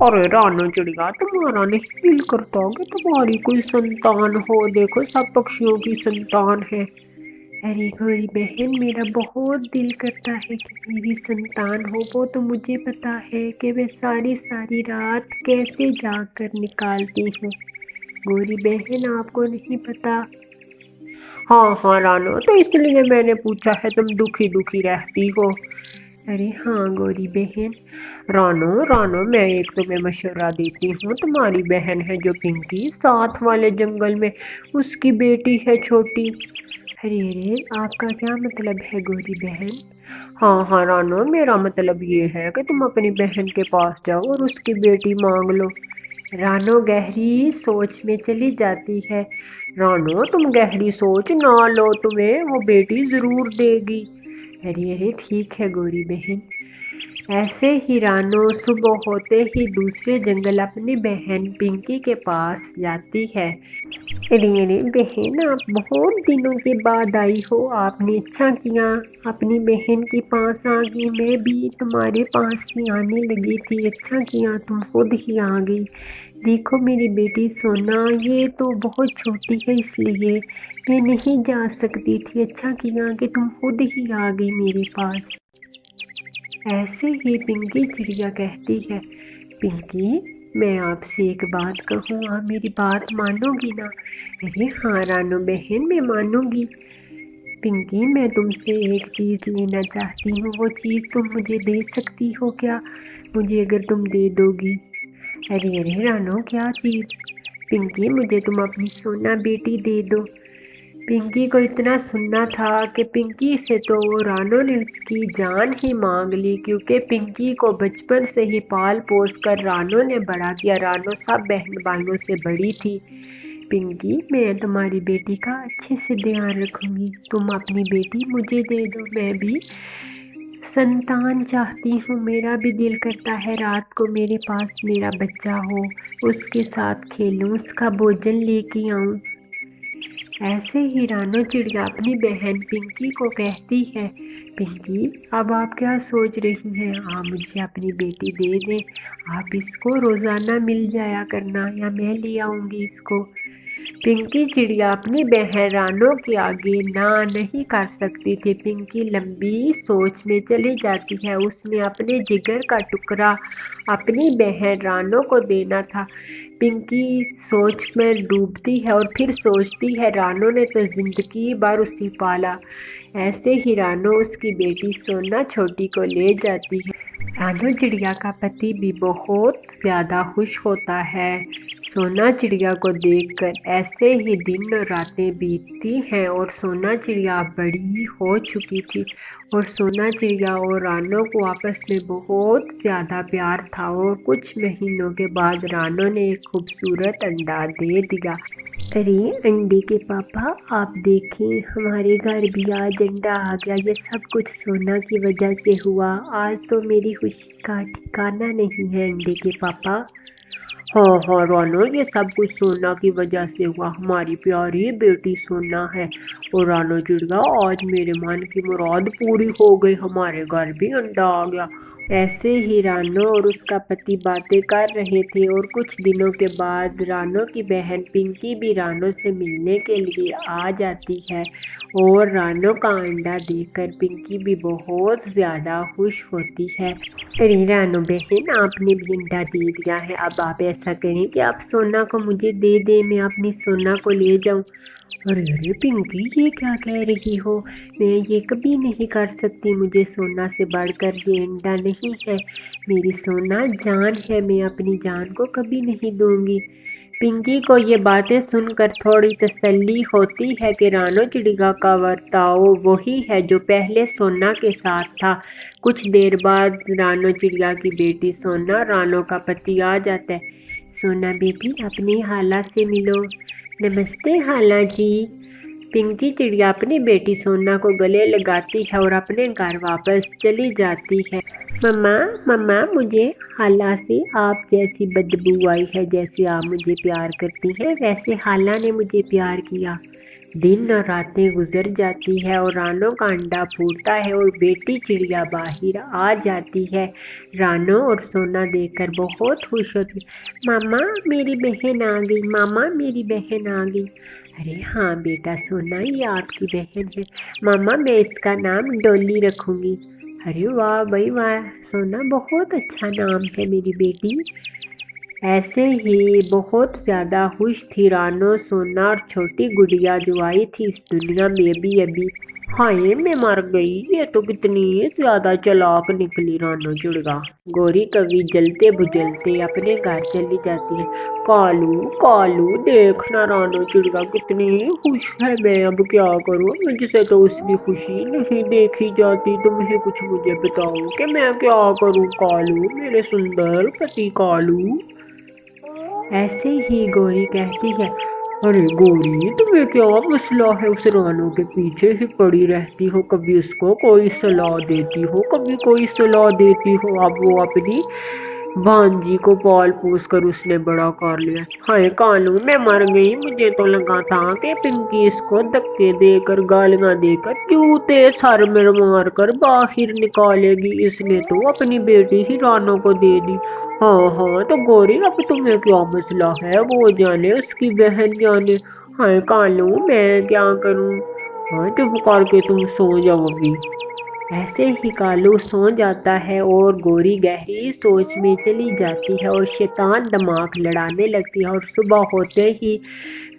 अरे रानो चिड़िया, तुम्हारा नहीं दिल करता कि तुम्हारी कोई संतान हो? देखो, सब पक्षियों की संतान है। अरे गोरी बहन, मेरा बहुत दिल करता है कि मेरी संतान हो। वो तो मुझे पता है कि मैं सारी सारी रात कैसे जाग कर निकालती हूँ। गोरी बहन, आपको नहीं पता? हाँ हाँ रानो, तो इसलिए मैंने पूछा है, तुम दुखी दुखी रहती हो। अरे हाँ गोरी बहन। रानो रानो, मैं एक तुम्हें मशवरा देती हूँ। तुम्हारी बहन है जो पिंकी, साथ वाले जंगल में उसकी बेटी है छोटी। अरे अरे, आपका क्या मतलब है गोरी बहन? हाँ हाँ रानो, मेरा मतलब ये है कि तुम अपनी बहन के पास जाओ और उसकी बेटी मांग लो। रानो गहरी सोच में चली जाती है। रानो, तुम गहरी सोच ना लो, तुम्हें वो बेटी जरूर देगी। अरे अरे, ठीक है गोरी बहन। ऐसे ही रानो सुबह होते ही दूसरे जंगल अपनी बहन पिंकी के पास जाती है। अरे अरे बहन, आप बहुत दिनों के बाद आई हो। आपने अच्छा किया, अपनी बहन के पास आ गई। मैं भी तुम्हारे पास ही आने लगी थी। अच्छा किया, तुम खुद ही आ गई। देखो मेरी बेटी सोना, ये तो बहुत छोटी है, इसलिए मैं नहीं जा सकती थी। अच्छा किया कि तुम खुद ही आ गई मेरे पास। ऐसे ही पिंकी चिड़िया कहती है, पिंकी, मैं आपसे एक बात कहूँ, आप मेरी बात मानोगी ना? अरे हाँ रानो बहन, मैं मानूंगी। पिंकी, मैं तुमसे एक चीज़ लेना चाहती हूँ। वो चीज़ तुम मुझे दे सकती हो क्या? मुझे अगर तुम दे दोगी। अरे अरे रानो, क्या चीज़? पिंकी, मुझे तुम अपनी सोना बेटी दे दो। पिंकी को इतना सुनना था कि पिंकी से तो रानो ने उसकी जान ही मांग ली, क्योंकि पिंकी को बचपन से ही पाल पोस कर रानो ने बड़ा किया। रानो सब बहन भाइयों से बड़ी थी। पिंकी, मैं तुम्हारी बेटी का अच्छे से ध्यान रखूंगी। तुम अपनी बेटी मुझे दे दो। मैं भी संतान चाहती हूँ। मेरा भी दिल करता है रात को मेरे पास मेरा बच्चा हो, उसके साथ खेलूं, उसका भोजन लेके आऊं। ऐसे ही रानो चिड़िया अपनी बहन पिंकी को कहती है, पिंकी, अब आप क्या सोच रही हैं? आप मुझे अपनी बेटी दे दें। आप इसको रोज़ाना मिल जाया करना, या मैं ले आऊँगी इसको। पिंकी चिड़िया अपनी बहन रानो के आगे ना नहीं कर सकती थी। पिंकी लंबी सोच में चली जाती है। उसने अपने जिगर का टुकड़ा अपनी बहन रानो को देना था। पिंकी सोच में डूबती है और फिर सोचती है, रानो ने तो जिंदगी भर उसे पाला। ऐसे ही रानो उसकी बेटी सोना छोटी को ले जाती है। रानो चिड़िया का पति भी बहुत ज़्यादा खुश होता है सोना चिड़िया को देखकर। ऐसे ही दिन और रातें बीतती हैं और सोना चिड़िया बड़ी हो चुकी थी, और सोना चिड़िया और रानो को आपस में बहुत ज़्यादा प्यार था। और कुछ महीनों के बाद रानो ने एक खूबसूरत अंडा दे दिया। अरे अंडे के पापा, आप देखें, हमारे घर भी आज अंडा आ गया। ये सब कुछ सोना की वजह से हुआ। आज तो मेरी खुशी का ठिकाना नहीं है अंडे के पापा। हाँ हाँ रानो, ये सब कुछ सोना की वजह से हुआ। हमारी प्यारी बेटी सोना है। और रानो चिड़िया, आज मेरे मन की मुराद पूरी हो गई, हमारे घर भी अंडा आ गया। ऐसे ही रानो और उसका पति बातें कर रहे थे, और कुछ दिनों के बाद रानो की बहन पिंकी भी रानो से मिलने के लिए आ जाती है। और रानो का अंडा देखकर पिंकी भी बहुत ज़्यादा खुश होती है। अरे रानो बहन, आपने भी अंडा दे दिया है। अब आप ऐसा करें कि आप सोना को मुझे दे दें, मैं अपनी सोना को ले जाऊं। अरे अरे पिंकी, ये क्या कह रही हो? मैं ये कभी नहीं कर सकती। मुझे सोना से बढ़कर ये अंडा नहीं है। मेरी सोना जान है, मैं अपनी जान को कभी नहीं दूंगी। पिंकी को ये बातें सुनकर थोड़ी तसल्ली होती है कि रानो चिड़िया का बर्ताव वही है जो पहले सोना के साथ था। कुछ देर बाद रानो चिड़िया की बेटी सोना रानो का पति आ जाता है। सोना बेटी, अपनी हाला से मिलो। नमस्ते हाला जी। पिंकी चिड़िया अपनी बेटी सोना को गले लगाती है और अपने घर वापस चली जाती है। मम्मा, मम्मा, मुझे हाला से आप जैसी बदबू आई है। जैसे आप मुझे प्यार करती हैं, वैसे हाला ने मुझे प्यार किया। दिन और रातें गुजर जाती है और रानो का अंडा फूटता है और बेटी चिड़िया बाहर आ जाती है। रानो और सोना देखकर बहुत खुश होती है। मामा मेरी बहन आ गई, मामा मेरी बहन आ गई। अरे हाँ बेटा सोना, ये आपकी बहन है। मामा मैं इसका नाम डोली रखूँगी। अरे वाह भाई वाह सोना, बहुत अच्छा नाम है मेरी बेटी। ऐसे ही बहुत ज़्यादा खुश थी रानो, सोना और छोटी गुड़िया जो आई थी इस दुनिया में अभी अभी। हाय मैं मर गई, ये तो कितनी ज़्यादा चालाक निकली रानो चिड़िया। गौरी कवि जलते बुझलते अपने घर चली जाती है। कालू कालू देखना रानो चिड़िया कितनी खुश है, मैं अब क्या करूँ, मुझसे तो उसकी खुशी नहीं देखी जाती। तुम ही कुछ मुझे बताओ कि मैं क्या करूँ कालू, मेरे सुंदर पति कालू। ऐसे ही गौरी कहती है। अरे गौरी तुम्हें क्या मसला है, उस रानू के पीछे ही पड़ी रहती हो, कभी उसको कोई सलाह देती हो कभी कोई सलाह देती हो। अब वो अपनी भांजी को पाल पोस कर उसने बड़ा कर लिया। हाय कानू मैं मर गई, मुझे तो लगा था कि पिंकी इसको धक्के देकर गालियां देकर जूते सर में मार कर बाहर निकालेगी, इसने तो अपनी बेटी ही रानू को दे दी। हाँ हाँ तो गौरी अब तुम्हें क्या मसला है, वो जाने उसकी बहन जाने। हाय कानू मैं क्या करूँ। हाँ चुप करके तुम सो जाओ अभी। ऐसे ही कालू सो जाता है और गौरी गहरी सोच में चली जाती है और शैतान दिमाग लड़ाने लगती है। और सुबह होते ही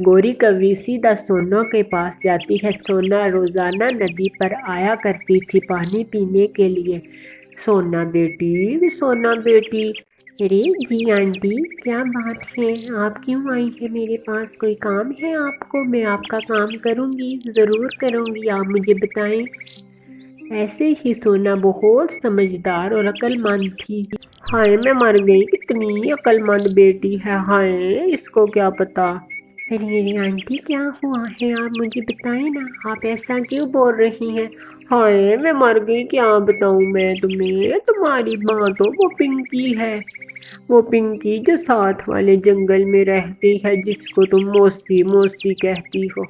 गौरी कवि सीधा सोना के पास जाती है। सोना रोजाना नदी पर आया करती थी पानी पीने के लिए। सोना बेटी सोना बेटी। अरे जी आंटी क्या बात है, आप क्यों आई है मेरे पास, कोई काम है आपको? मैं आपका काम करूँगी, ज़रूर करूँगी, आप मुझे बताएं। ऐसे ही सोना बहुत समझदार और अक्लमंद थी। हाय मैं मर गई, कितनी अक्लमंद बेटी है, हाय इसको क्या पता। अरे अरे आंटी क्या हुआ है, आप मुझे बताएं ना, आप ऐसा क्यों बोल रही हैं। हाय मैं मर गई, क्या बताऊं मैं तुम्हें, तुम्हारी माँ तो वो पिंकी है, वो पिंकी जो साथ वाले जंगल में रहती है, जिसको तुम मौसी मौसी कहती हो।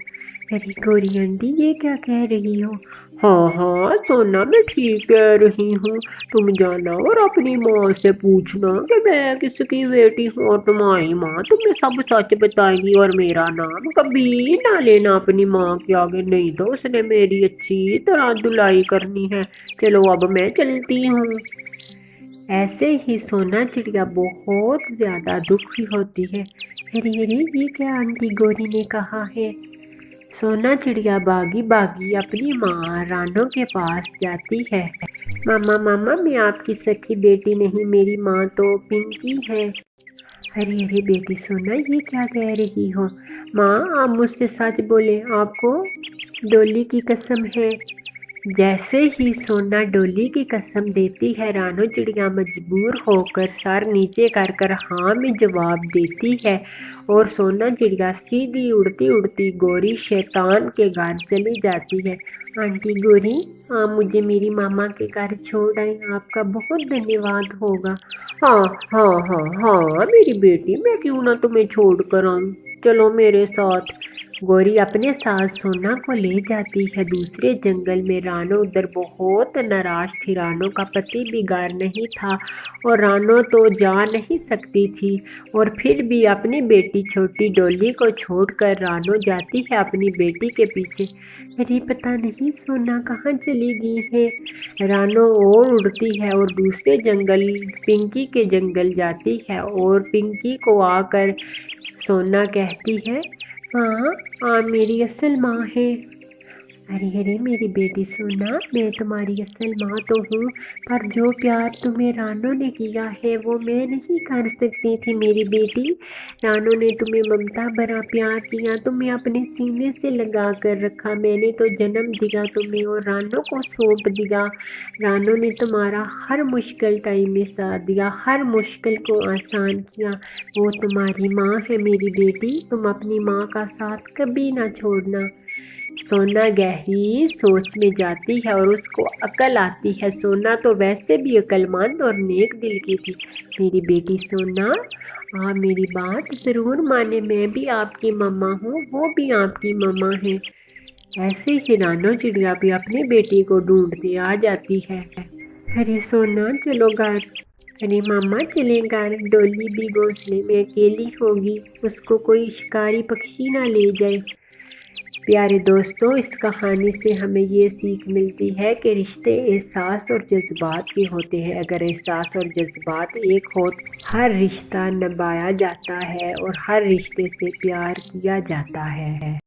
अरे गौरी आंटी ये क्या कह रही हो। हाँ हाँ सोना मैं ठीक कह रही हूँ, तुम जाना और अपनी माँ से पूछना कि मैं किसकी बेटी हूँ, और तुम्हारी माँ तुम्हें सब सच बताएगी। और मेरा नाम कभी ना लेना अपनी माँ के आगे, नहीं तो उसने मेरी अच्छी तरह धुलाई करनी है। चलो अब मैं चलती हूँ। ऐसे ही सोना चिड़िया बहुत ज़्यादा दुखी होती है। अरे अरे ये क्या आंटी गौरी ने कहा है। सोना चिड़िया बागी बागी अपनी माँ रानो के पास जाती है। मामा मामा मैं आपकी सखी बेटी नहीं, मेरी माँ तो पिंकी है। अरे अरे बेटी सोना ये क्या कह रही हो। माँ आप मुझसे सच बोले, आपको डोली की कसम है। जैसे ही सोना डोली की कसम देती है, रानो चिड़िया मजबूर होकर सर नीचे कर कर हाँ में जवाब देती है। और सोना चिड़िया सीधी उड़ती उड़ती गौरी शैतान के घर चली जाती है। आंटी गौरी आप मुझे मेरी मामा के घर छोड़ आए, आपका बहुत धन्यवाद होगा। हाँ हाँ हाँ हाँ मेरी बेटी, मैं क्यों ना तुम्हें छोड़ कर आऊँ, चलो मेरे साथ। गौरी अपने साथ सोना को ले जाती है दूसरे जंगल में। रानो उधर बहुत नाराज थी, रानो का पति भी घर नहीं था और रानो तो जा नहीं सकती थी। और फिर भी अपनी बेटी छोटी डोली को छोड़कर रानो जाती है अपनी बेटी के पीछे। अरे पता नहीं सोना कहाँ चली गई है। रानो और उड़ती है और दूसरे जंगल पिंकी के जंगल जाती है और पिंकी को आकर सोना कहती है। हाँ आप मेरी असल माँ है। अरे अरे मेरी बेटी सोना मैं तुम्हारी असल माँ तो हूँ, पर जो प्यार तुम्हें रानो ने किया है वो मैं नहीं कर सकती थी मेरी बेटी। रानो ने तुम्हें ममता भरा प्यार किया, तुम्हें अपने सीने से लगा कर रखा, मैंने तो जन्म दिया तुम्हें और रानो को सौंप दिया। रानो ने तुम्हारा हर मुश्किल टाइम में साथ दिया, हर मुश्किल को आसान किया। वो तुम्हारी माँ है मेरी बेटी, तुम अपनी माँ का साथ कभी ना छोड़ना। सोना गहरी सोच में जाती है और उसको अकल आती है। सोना तो वैसे भी अक्लमंद और नेक दिल की थी। मेरी बेटी सोना آپ میری بات ضرور مانے، میں بھی آپ کی مما ہوں، وہ بھی آپ کی مما ہیں۔ ایسے ہی رانو چڑیا بھی اپنے بیٹی کو ڈھونڈتی آ جاتی ہے۔ ارے سونا چلو گھر، ارے ماما چلیں گھر، ڈولی بھی گھونسلے میں اکیلی ہوگی، اس کو کوئی شکاری پکشی نہ لے جائے۔ پیارے دوستوں، اس کہانی سے ہمیں یہ سیکھ ملتی ہے کہ رشتے احساس اور جذبات کے ہوتے ہیں۔ اگر احساس اور جذبات ایک ہو تو ہر رشتہ نبھایا جاتا ہے اور ہر رشتے سے پیار کیا جاتا ہے۔